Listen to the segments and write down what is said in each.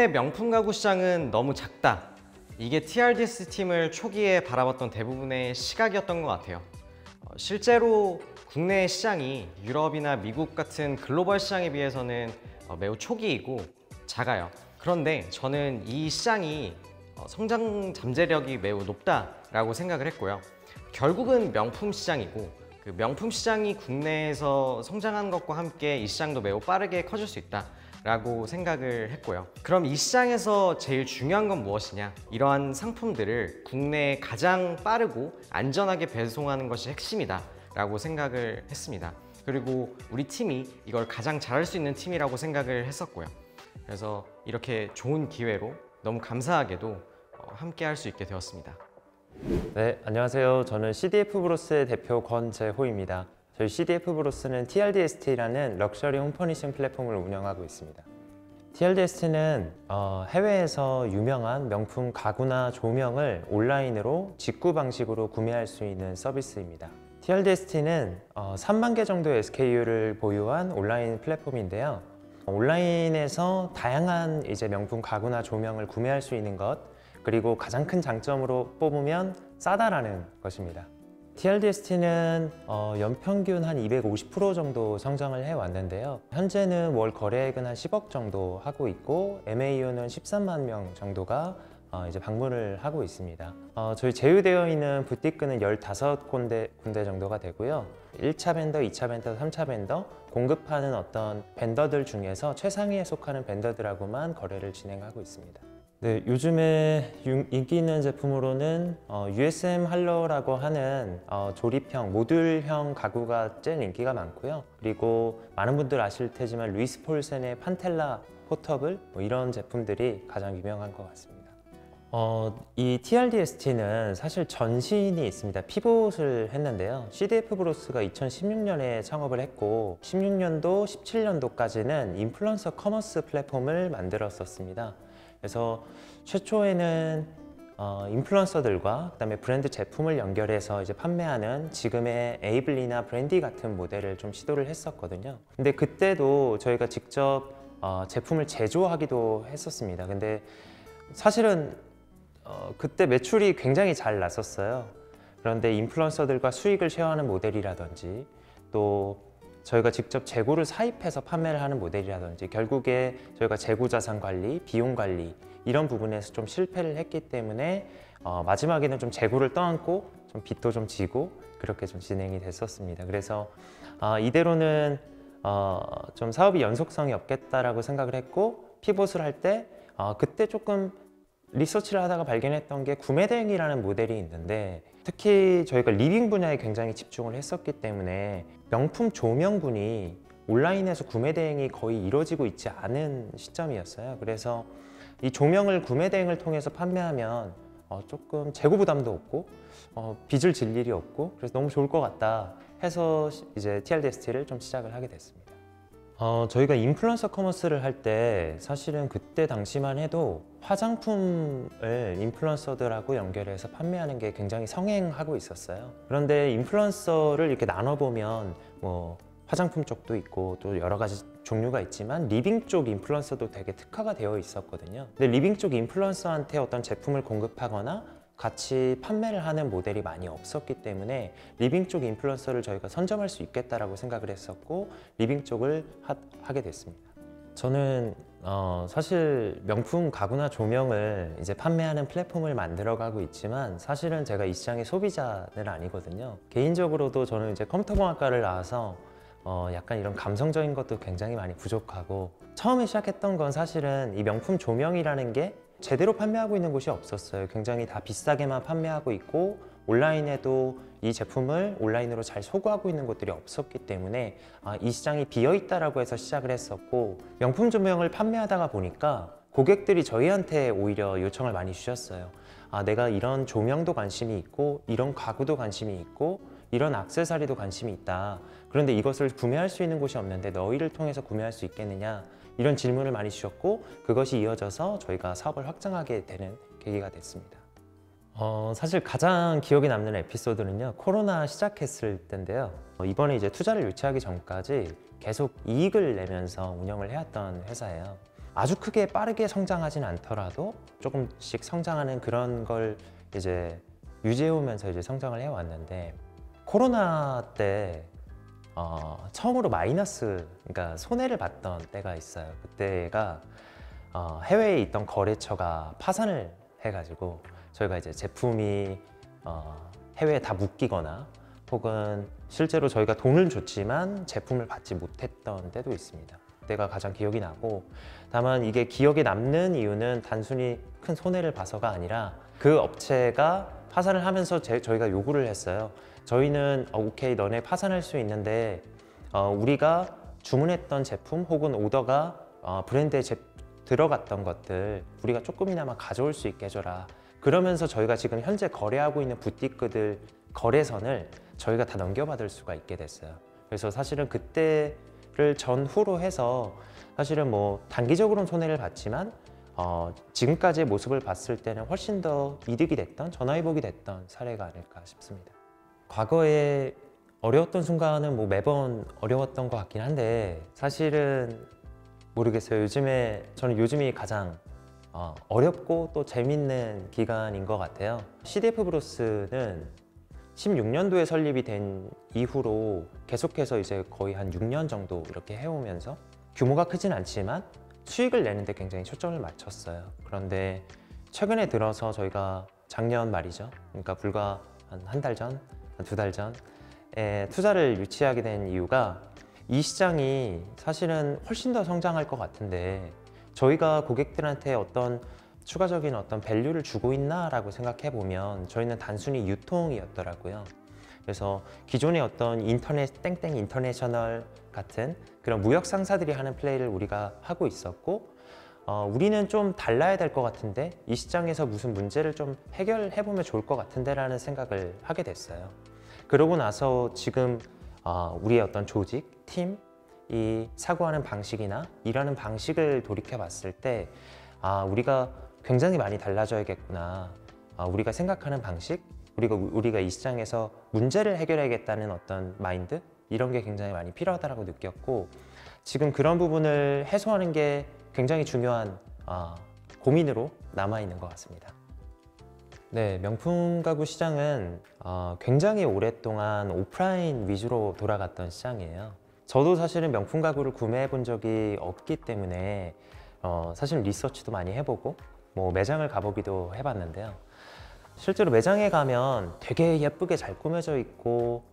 국내 명품 가구 시장은 너무 작다. 이게 TRDS 팀을 초기에 바라봤던 대부분의 시각이었던 것 같아요. 실제로 국내 시장이 유럽이나 미국 같은 글로벌 시장에 비해서는 매우 초기이고 작아요. 그런데 저는 이 시장이 성장 잠재력이 매우 높다라고 생각을 했고요. 결국은 명품 시장이고 그 명품 시장이 국내에서 성장하는 것과 함께 이 시장도 매우 빠르게 커질 수 있다라고 생각을 했고요. 그럼 이 시장에서 제일 중요한 건 무엇이냐? 이러한 상품들을 국내에 가장 빠르고 안전하게 배송하는 것이 핵심이다 라고 생각을 했습니다. 그리고 우리 팀이 이걸 가장 잘할 수 있는 팀이라고 생각을 했었고요. 그래서 이렇게 좋은 기회로 너무 감사하게도 함께 할 수 있게 되었습니다. 네, 안녕하세요. 저는 CDF 브로스의 대표 권재호입니다. 저희 CDF 브로스는 TRDST라는 럭셔리 홈퍼니싱 플랫폼을 운영하고 있습니다. TRDST는 해외에서 유명한 명품 가구나 조명을 온라인으로 직구 방식으로 구매할 수 있는 서비스입니다. TRDST는 3만 개 정도의 SKU를 보유한 온라인 플랫폼인데요. 온라인에서 다양한 명품 가구나 조명을 구매할 수 있는 것, 그리고 가장 큰 장점으로 뽑으면 싸다라는 것입니다. TRDST는 연평균 한 250% 정도 성장을 해왔는데요. 현재는 월 거래액은 한 10억 정도 하고 있고 MAU는 13만 명 정도가 이제 방문을 하고 있습니다. 저희 제휴되어 있는 부티크는 15군데 정도가 되고요. 1차 벤더, 2차 벤더, 3차 벤더 공급하는 어떤 벤더들 중에서 최상위에 속하는 벤더들하고만 거래를 진행하고 있습니다. 네, 요즘에 인기 있는 제품으로는 USM 할러라고 하는 조립형, 모듈형 가구가 제일 인기가 많고요. 그리고 많은 분들 아실 테지만 루이스 폴센의 판텔라 포터블 이런 제품들이 가장 유명한 것 같습니다. 이 TRDST는 사실 전신이 있습니다. 피봇을 했는데요. CDF 브로스가 2016년에 창업을 했고 16년도, 17년도까지는 인플루언서 커머스 플랫폼을 만들었었습니다. 그래서 최초에는 인플루언서들과 그다음에 브랜드 제품을 연결해서 이제 판매하는 지금의 에이블리나 브랜디 같은 모델을 좀 시도를 했었거든요. 근데 그때도 저희가 직접 제품을 제조하기도 했었습니다. 근데 사실은 그때 매출이 굉장히 잘 났었어요. 그런데 인플루언서들과 수익을 쉐어하는 모델이라든지 또 저희가 직접 재고를 사입해서 판매를 하는 모델이라든지 결국에 저희가 재고 자산 관리, 비용 관리 이런 부분에서 좀 실패를 했기 때문에 마지막에는 좀 재고를 떠안고 좀 빚도 좀 지고 그렇게 좀 진행이 됐었습니다. 그래서 이대로는 좀 사업이 연속성이 없겠다라고 생각을 했고 피봇을 할 때 그때 조금 리서치를 하다가 발견했던 게 구매 대행이라는 모델이 있는데 특히 저희가 리빙 분야에 굉장히 집중을 했었기 때문에 명품 조명분이 온라인에서 구매 대행이 거의 이루어지고 있지 않은 시점이었어요. 그래서 이 조명을 구매 대행을 통해서 판매하면 조금 재고 부담도 없고 빚을 질 일이 없고 그래서 너무 좋을 것 같다 해서 이제 TRDST를 좀 시작을 하게 됐습니다. 저희가 인플루언서 커머스를 할 때 사실은 그때 당시만 해도 화장품을 인플루언서들하고 연결해서 판매하는 게 굉장히 성행하고 있었어요. 그런데 인플루언서를 이렇게 나눠보면 뭐 화장품 쪽도 있고 또 여러 가지 종류가 있지만 리빙 쪽 인플루언서도 되게 특화가 되어 있었거든요. 근데 리빙 쪽 인플루언서한테 어떤 제품을 공급하거나 같이 판매를 하는 모델이 많이 없었기 때문에 리빙 쪽 인플루언서를 저희가 선점할 수 있겠다라고 생각을 했었고 리빙 쪽을 하게 됐습니다. 저는 사실 명품 가구나 조명을 이제 판매하는 플랫폼을 만들어가고 있지만 사실은 제가 이 시장의 소비자는 아니거든요. 개인적으로도 저는 이제 컴퓨터공학과를 나와서 약간 이런 감성적인 것도 굉장히 많이 부족하고 처음에 시작했던 건 사실은 이 명품 조명이라는 게 제대로 판매하고 있는 곳이 없었어요. 굉장히 다 비싸게만 판매하고 있고 온라인에도 이 제품을 온라인으로 잘 소구하고 있는 곳들이 없었기 때문에 이 시장이 비어있다라고 해서 시작을 했었고 명품 조명을 판매하다가 보니까 고객들이 저희한테 오히려 요청을 많이 주셨어요. 내가 이런 조명도 관심이 있고 이런 가구도 관심이 있고 이런 액세서리도 관심이 있다. 그런데 이것을 구매할 수 있는 곳이 없는데 너희를 통해서 구매할 수 있겠느냐 이런 질문을 많이 주셨고 그것이 이어져서 저희가 사업을 확장하게 되는 계기가 됐습니다. 사실 가장 기억에 남는 에피소드는요 코로나 시작했을 때인데요 이번에 이제 투자를 유치하기 전까지 계속 이익을 내면서 운영을 해왔던 회사예요. 아주 크게 빠르게 성장하진 않더라도 조금씩 성장하는 그런 걸 이제 유지해오면서 이제 성장을 해왔는데, 코로나 때 처음으로 마이너스, 그러니까 손해를 봤던 때가 있어요. 그때가 해외에 있던 거래처가 파산을 해가지고 저희가 이제 제품이 해외에 다 묶이거나 혹은 실제로 저희가 돈을 줬지만 제품을 받지 못했던 때도 있습니다. 그때가 가장 기억이 나고, 다만 이게 기억에 남는 이유는 단순히 큰 손해를 봐서가 아니라 그 업체가 파산을 하면서 저희가 요구를 했어요. 저희는 오케이, 너네 파산할 수 있는데 우리가 주문했던 제품 혹은 오더가 브랜드에 들어갔던 것들 우리가 조금이나마 가져올 수 있게 해줘라. 그러면서 저희가 지금 현재 거래하고 있는 부티크들 거래선을 저희가 다 넘겨받을 수가 있게 됐어요. 그래서 사실은 그때를 전후로 해서 사실은 뭐 단기적으로는 손해를 봤지만 지금까지의 모습을 봤을 때는 훨씬 더 이득이 됐던, 전화위복이 됐던 사례가 아닐까 싶습니다. 과거에 어려웠던 순간은 뭐 매번 어려웠던 것 같긴 한데, 사실은 모르겠어요. 저는 요즘이 가장 어렵고 또 재밌는 기간인 것 같아요. CDF 브로스는 16년도에 설립이 된 이후로 계속해서 이제 거의 한 6년 정도 이렇게 해오면서 규모가 크진 않지만 수익을 내는데 굉장히 초점을 맞췄어요. 그런데 최근에 들어서 저희가 작년 말이죠. 그러니까 불과 한 달 전, 한 2달 전에 투자를 유치하게 된 이유가, 이 시장이 사실은 훨씬 더 성장할 것 같은데 저희가 고객들한테 어떤 추가적인 어떤 밸류를 주고 있나라고 생각해 보면 저희는 단순히 유통이었더라고요. 그래서 기존의 어떤 인터넷 땡땡 인터내셔널 같은 그런 무역 상사들이 하는 플레이를 우리가 하고 있었고, 우리는 좀 달라야 될 것 같은데 이 시장에서 무슨 문제를 좀 해결해 보면 좋을 것 같은데 라는 생각을 하게 됐어요. 그러고 나서 지금 우리의 어떤 조직, 팀, 이 사고하는 방식이나 일하는 방식을 돌이켜 봤을 때 우리가 굉장히 많이 달라져야겠구나. 우리가 생각하는 방식, 우리가 이 시장에서 문제를 해결해야겠다는 어떤 마인드, 이런 게 굉장히 많이 필요하다고 느꼈고, 지금 그런 부분을 해소하는 게 굉장히 중요한 고민으로 남아있는 것 같습니다. 네, 명품 가구 시장은 굉장히 오랫동안 오프라인 위주로 돌아갔던 시장이에요. 저도 사실은 명품 가구를 구매해 본 적이 없기 때문에 사실 리서치도 많이 해보고 뭐 매장을 가보기도 해봤는데요. 실제로 매장에 가면 되게 예쁘게 잘 꾸며져 있고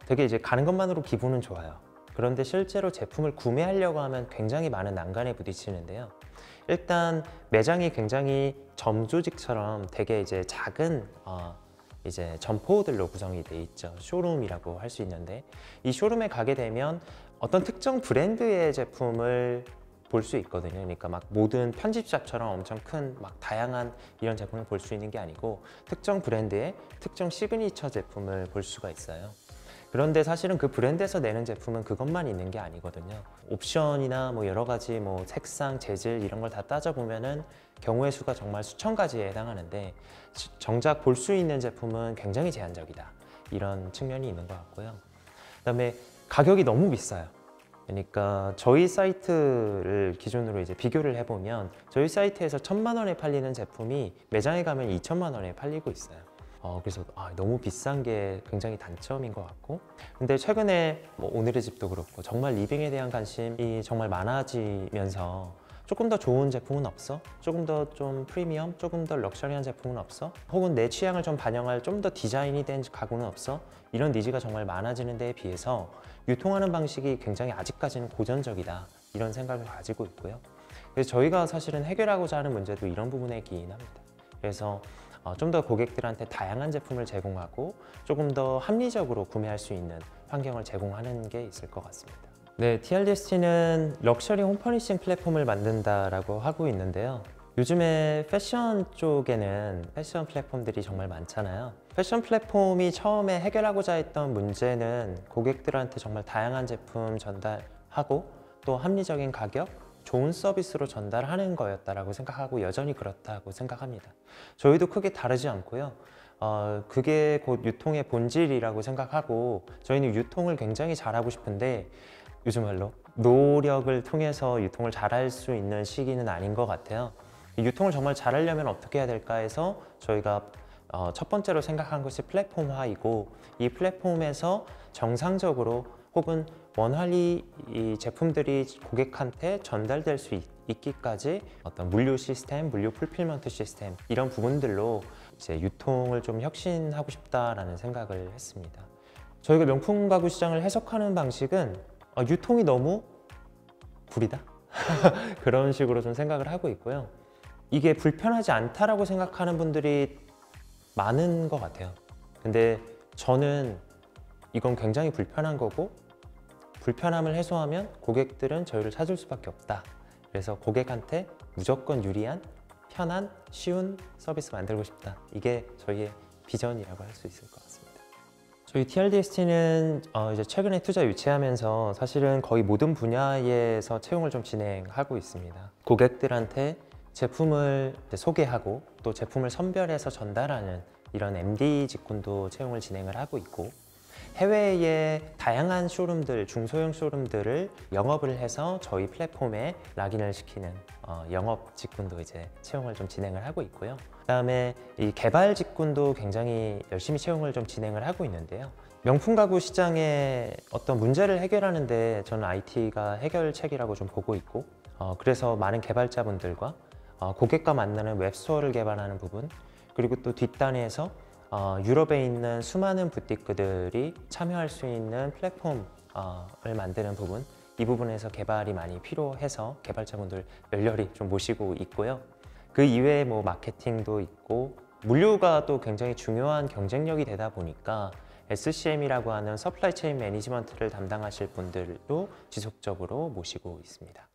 되게 이제 가는 것만으로 기분은 좋아요. 그런데 실제로 제품을 구매하려고 하면 굉장히 많은 난관에 부딪히는데요. 일단 매장이 굉장히 점조직처럼 되게 이제 작은 이제 점포들로 구성이 돼 있죠. 쇼룸이라고 할 수 있는데, 이 쇼룸에 가게 되면 어떤 특정 브랜드의 제품을 볼 수 있거든요. 그러니까 막 모든 편집샵처럼 엄청 큰 막 다양한 이런 제품을 볼 수 있는 게 아니고 특정 브랜드의 특정 시그니처 제품을 볼 수가 있어요. 그런데 사실은 그 브랜드에서 내는 제품은 그것만 있는 게 아니거든요. 옵션이나 뭐 여러 가지 뭐 색상, 재질 이런 걸 다 따져보면은 경우의 수가 정말 수천 가지에 해당하는데, 정작 볼 수 있는 제품은 굉장히 제한적이다. 이런 측면이 있는 것 같고요. 그다음에 가격이 너무 비싸요. 그러니까 저희 사이트를 기준으로 이제 비교를 해보면 저희 사이트에서 1,000만 원에 팔리는 제품이 매장에 가면 2천만 원에 팔리고 있어요. 그래서 너무 비싼 게 굉장히 단점인 것 같고, 근데 최근에 뭐 오늘의 집도 그렇고 정말 리빙에 대한 관심이 정말 많아지면서 조금 더 좋은 제품은 없어? 조금 더 좀 프리미엄? 조금 더 럭셔리한 제품은 없어? 혹은 내 취향을 좀 반영할 좀 더 디자인이 된 가구는 없어? 이런 니즈가 정말 많아지는 데에 비해서 유통하는 방식이 굉장히 아직까지는 고전적이다, 이런 생각을 가지고 있고요. 그래서 저희가 사실은 해결하고자 하는 문제도 이런 부분에 기인합니다. 그래서 좀 더 고객들한테 다양한 제품을 제공하고 조금 더 합리적으로 구매할 수 있는 환경을 제공하는 게 있을 것 같습니다. 네, TRDST는 럭셔리 홈퍼니싱 플랫폼을 만든다라고 하고 있는데요. 요즘에 패션 쪽에는 패션 플랫폼들이 정말 많잖아요. 패션 플랫폼이 처음에 해결하고자 했던 문제는 고객들한테 정말 다양한 제품 전달하고 또 합리적인 가격, 좋은 서비스로 전달하는 거였다라고 생각하고 여전히 그렇다고 생각합니다. 저희도 크게 다르지 않고요. 그게 곧 유통의 본질이라고 생각하고 저희는 유통을 굉장히 잘하고 싶은데 요즘 말로 노력을 통해서 유통을 잘할 수 있는 시기는 아닌 것 같아요. 유통을 정말 잘하려면 어떻게 해야 될까 해서 저희가 첫 번째로 생각한 것이 플랫폼화이고, 이 플랫폼에서 정상적으로 혹은 원활히 이 제품들이 고객한테 전달될 수 있기까지 어떤 물류 시스템, 물류 풀필먼트 시스템 이런 부분들로 이제 유통을 좀 혁신하고 싶다라는 생각을 했습니다. 저희가 명품 가구 시장을 해석하는 방식은 유통이 너무 구리다? 그런 식으로 좀 생각을 하고 있고요. 이게 불편하지 않다라고 생각하는 분들이 많은 것 같아요. 근데 저는 이건 굉장히 불편한 거고, 불편함을 해소하면 고객들은 저희를 찾을 수밖에 없다. 그래서 고객한테 무조건 유리한, 편한, 쉬운 서비스 만들고 싶다. 이게 저희의 비전이라고 할 수 있을 것 같습니다. 저희 TRDST는 이제 최근에 투자 유치하면서 사실은 거의 모든 분야에서 채용을 좀 진행하고 있습니다. 고객들한테 제품을 소개하고 또 제품을 선별해서 전달하는 이런 MD 직군도 채용을 진행을 하고 있고, 해외의 다양한 쇼룸들, 중소형 쇼룸들을 영업을 해서 저희 플랫폼에 락인을 시키는 영업 직군도 이제 채용을 좀 진행을 하고 있고요. 그다음에 이 개발 직군도 굉장히 열심히 채용을 좀 진행을 하고 있는데요. 명품 가구 시장의 어떤 문제를 해결하는데 저는 IT가 해결책이라고 좀 보고 있고, 그래서 많은 개발자분들과 고객과 만나는 웹스토어를 개발하는 부분, 그리고 또 뒷단에서 유럽에 있는 수많은 부티크들이 참여할 수 있는 플랫폼을 만드는 부분, 이 부분에서 개발이 많이 필요해서 개발자분들 열렬히 좀 모시고 있고요. 그 이외에 뭐 마케팅도 있고, 물류가 또 굉장히 중요한 경쟁력이 되다 보니까 SCM이라고 하는 서플라이 체인 매니지먼트를 담당하실 분들도 지속적으로 모시고 있습니다.